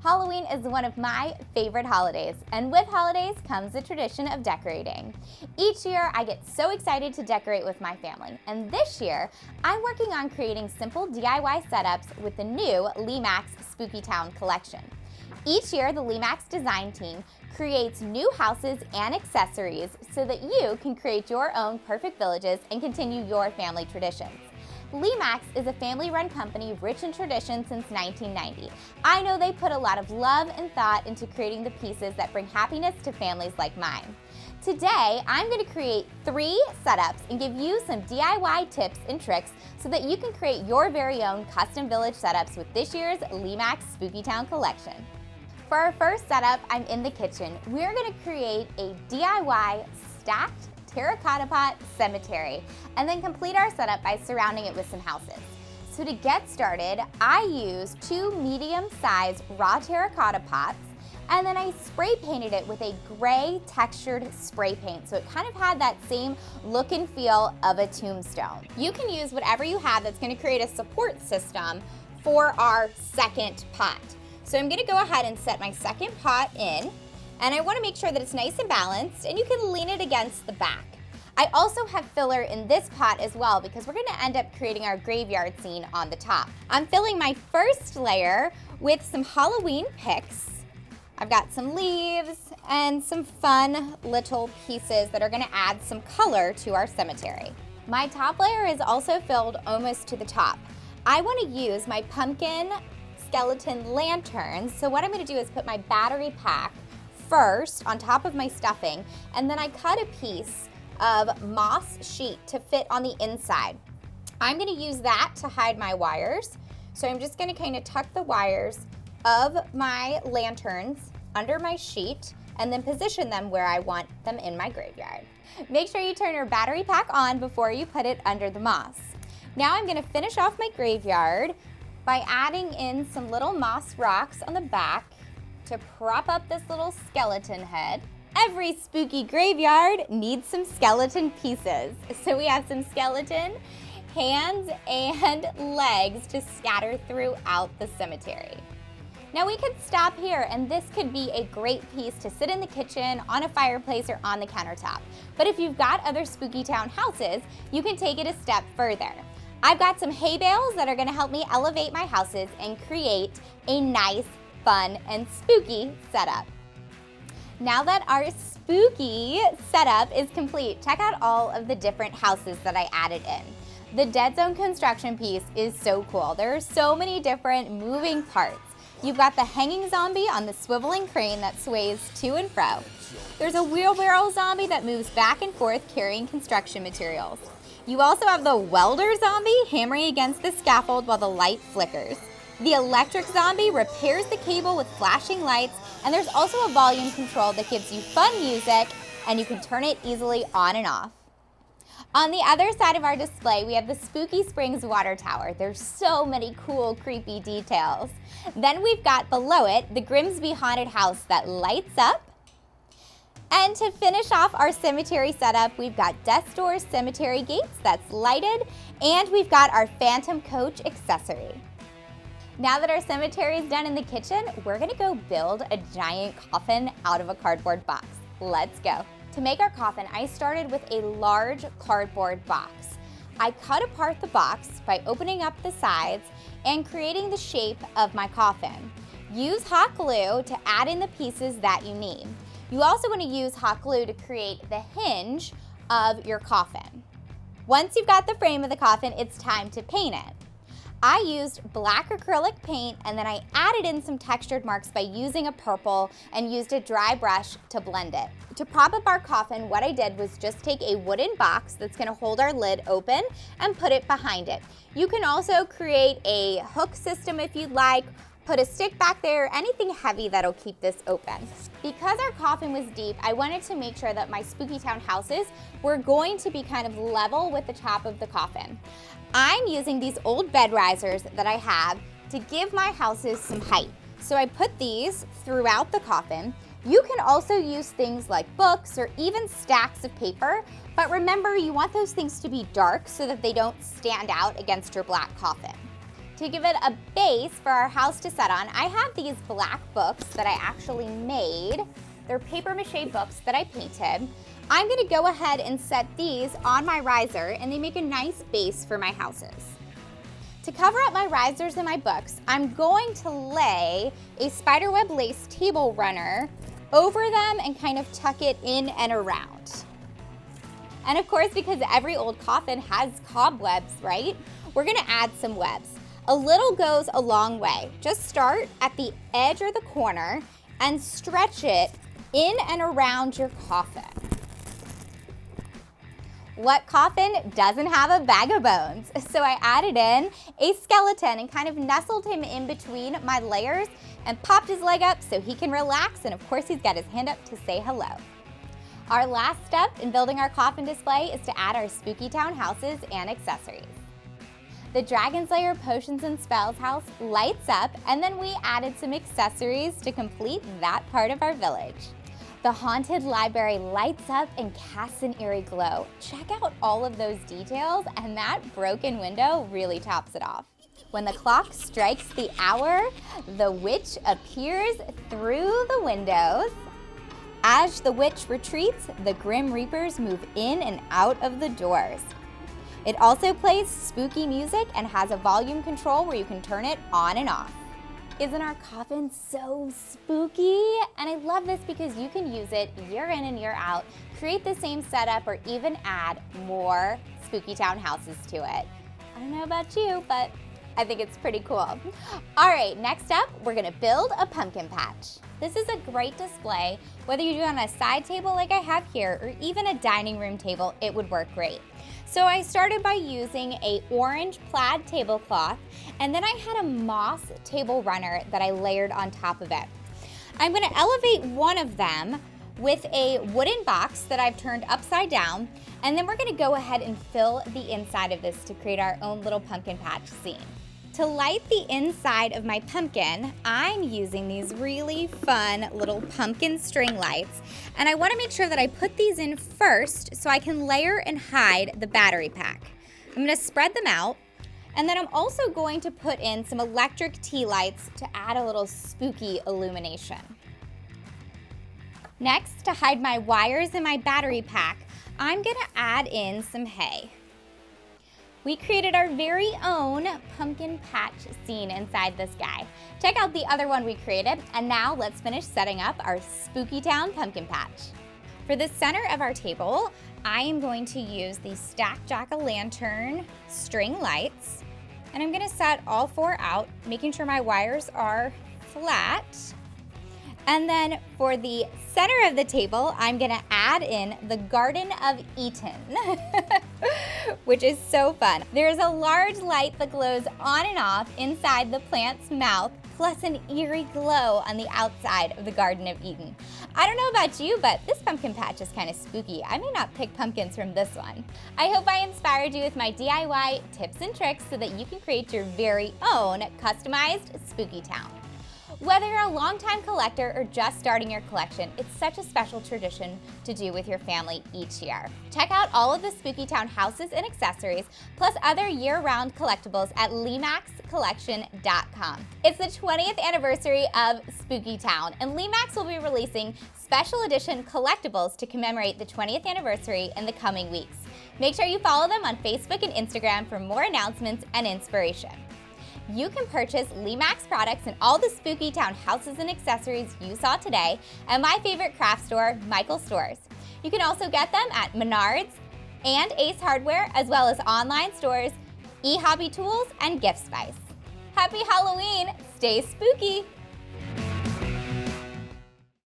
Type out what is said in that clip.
Halloween is one of my favorite holidays, and with holidays comes the tradition of decorating. Each year, I get so excited to decorate with my family, and this year, I'm working on creating simple DIY setups with the new Lemax Spookytown collection. Each year, the Lemax design team creates new houses and accessories so that you can create your own perfect villages and continue your family traditions. Lemax is a family-run company rich in tradition since 1990. I know they put a lot of love and thought into creating the pieces that bring happiness to families like mine. Today, I'm going to create 3 setups and give you some DIY tips and tricks so that you can create your very own custom village setups with this year's Lemax Spookytown collection. For our first setup, I'm in the kitchen. We're going to create a DIY stacked terracotta pot cemetery and then complete our setup by surrounding it with some houses. So to get started, I used 2 medium-sized raw terracotta pots and then I spray painted it with a gray textured spray paint so it kind of had that same look and feel of a tombstone. You can use whatever you have that's going to create a support system for our second pot. So I'm going to go ahead and set my second pot in. And I want to make sure that it's nice and balanced, and you can lean it against the back. I also have filler in this pot as well because we're going to end up creating our graveyard scene on the top. I'm filling my first layer with some Halloween picks. I've got some leaves and some fun little pieces that are going to add some color to our cemetery. My top layer is also filled almost to the top. I want to use my pumpkin skeleton lanterns, so what I'm going to do is put my battery pack first on top of my stuffing, and then I cut a piece of moss sheet to fit on the inside. I'm going to use that to hide my wires, so I'm just going to kind of tuck the wires of my lanterns under my sheet and then position them where I want them in my graveyard. Make sure you turn your battery pack on before you put it under the moss. Now I'm going to finish off my graveyard by adding in some little moss rocks on the back to prop up this little skeleton head. Every spooky graveyard needs some skeleton pieces. So we have some skeleton hands and legs to scatter throughout the cemetery. Now we could stop here, and this could be a great piece to sit in the kitchen, on a fireplace, or on the countertop. But if you've got other Spookytown houses, you can take it a step further. I've got some hay bales that are going to help me elevate my houses and create a nice, fun, and spooky setup. Now that our spooky setup is complete, check out all of the different houses that I added in. The dead zone construction piece is so cool. There are so many different moving parts. You've got the hanging zombie on the swiveling crane that sways to and fro. There's a wheelbarrow zombie that moves back and forth carrying construction materials. You also have the welder zombie hammering against the scaffold while the light flickers. The electric zombie repairs the cable with flashing lights, and there's also a volume control that gives you fun music, and you can turn it easily on and off. On the other side of our display, we have the Spooky Springs water tower. There's so many cool, creepy details. Then we've got below it, the Grimsby haunted house that lights up. And to finish off our cemetery setup, we've got death doors, cemetery gates that's lighted, and we've got our phantom coach accessory. Now that our cemetery is done in the kitchen, we're gonna go build a giant coffin out of a cardboard box. Let's go. To make our coffin, I started with a large cardboard box. I cut apart the box by opening up the sides and creating the shape of my coffin. Use hot glue to add in the pieces that you need. You also want to use hot glue to create the hinge of your coffin. Once you've got the frame of the coffin, it's time to paint it. I used black acrylic paint and then I added in some textured marks by using a purple and used a dry brush to blend it. To prop up our coffin, what I did was just take a wooden box that's going to hold our lid open and put it behind it. You can also create a hook system if you'd like, put a stick back there, anything heavy that'll keep this open. Because our coffin was deep, I wanted to make sure that my Spookytown houses were going to be kind of level with the top of the coffin. I'm using these old bed risers that I have to give my houses some height. So I put these throughout the coffin. You can also use things like books or even stacks of paper, but remember you want those things to be dark so that they don't stand out against your black coffin. To give it a base for our house to set on, I have these black books that I actually made. They're paper mache books that I painted. I'm gonna go ahead and set these on my riser, and they make a nice base for my houses. To cover up my risers and my books, I'm going to lay a spiderweb lace table runner over them and kind of tuck it in and around. And of course, because every old coffin has cobwebs, right? We're gonna add some webs. A little goes a long way. Just start at the edge or the corner and stretch it in and around your coffin. What coffin doesn't have a bag of bones? So I added in a skeleton and kind of nestled him in between my layers and popped his leg up so he can relax, and of course he's got his hand up to say hello. Our last step in building our coffin display is to add our Spookytown houses and accessories. The Dragon Slayer Potions and Spells house lights up, and then we added some accessories to complete that part of our village. The Haunted Library lights up and casts an eerie glow. Check out all of those details, and that broken window really tops it off. When the clock strikes the hour, the witch appears through the windows. As the witch retreats, the Grim Reapers move in and out of the doors. It also plays spooky music and has a volume control where you can turn it on and off. Isn't our coffin so spooky? And I love this because you can use it year in and year out, create the same setup, or even add more Spookytown houses to it. I don't know about you, but I think it's pretty cool. All right, next up, we're gonna build a pumpkin patch. This is a great display, whether you do it on a side table like I have here, or even a dining room table, it would work great. So I started by using a orange plaid tablecloth, and then I had a moss table runner that I layered on top of it. I'm gonna elevate one of them with a wooden box that I've turned upside down, and then we're gonna go ahead and fill the inside of this to create our own little pumpkin patch scene. To light the inside of my pumpkin, I'm using these really fun little pumpkin string lights, and I want to make sure that I put these in first so I can layer and hide the battery pack. I'm going to spread them out, and then I'm also going to put in some electric tea lights to add a little spooky illumination. Next, to hide my wires and my battery pack, I'm going to add in some hay. We created our very own pumpkin patch scene inside this guy. Check out the other one we created, and now let's finish setting up our Spookytown pumpkin patch. For the center of our table, I am going to use the stacked jack-o'-lantern string lights, and I'm gonna set all 4 out, making sure my wires are flat. And then for the center of the table, I'm gonna add in the Garden of Eden, which is so fun. There's a large light that glows on and off inside the plant's mouth, plus an eerie glow on the outside of the Garden of Eden. I don't know about you, but this pumpkin patch is kind of spooky. I may not pick pumpkins from this one. I hope I inspired you with my DIY tips and tricks so that you can create your very own customized Spookytown. Whether you're a longtime collector or just starting your collection, it's such a special tradition to do with your family each year. Check out all of the Spookytown houses and accessories, plus other year-round collectibles at lemaxcollection.com. It's the 20th anniversary of Spookytown, and Lemax will be releasing special edition collectibles to commemorate the 20th anniversary in the coming weeks. Make sure you follow them on Facebook and Instagram for more announcements and inspiration. You can purchase Lemax products in all the Spookytown houses and accessories you saw today at my favorite craft store, Michael's Stores. You can also get them at Menards and Ace Hardware, as well as online stores, eHobby Tools, and Gift Spice. Happy Halloween! Stay spooky!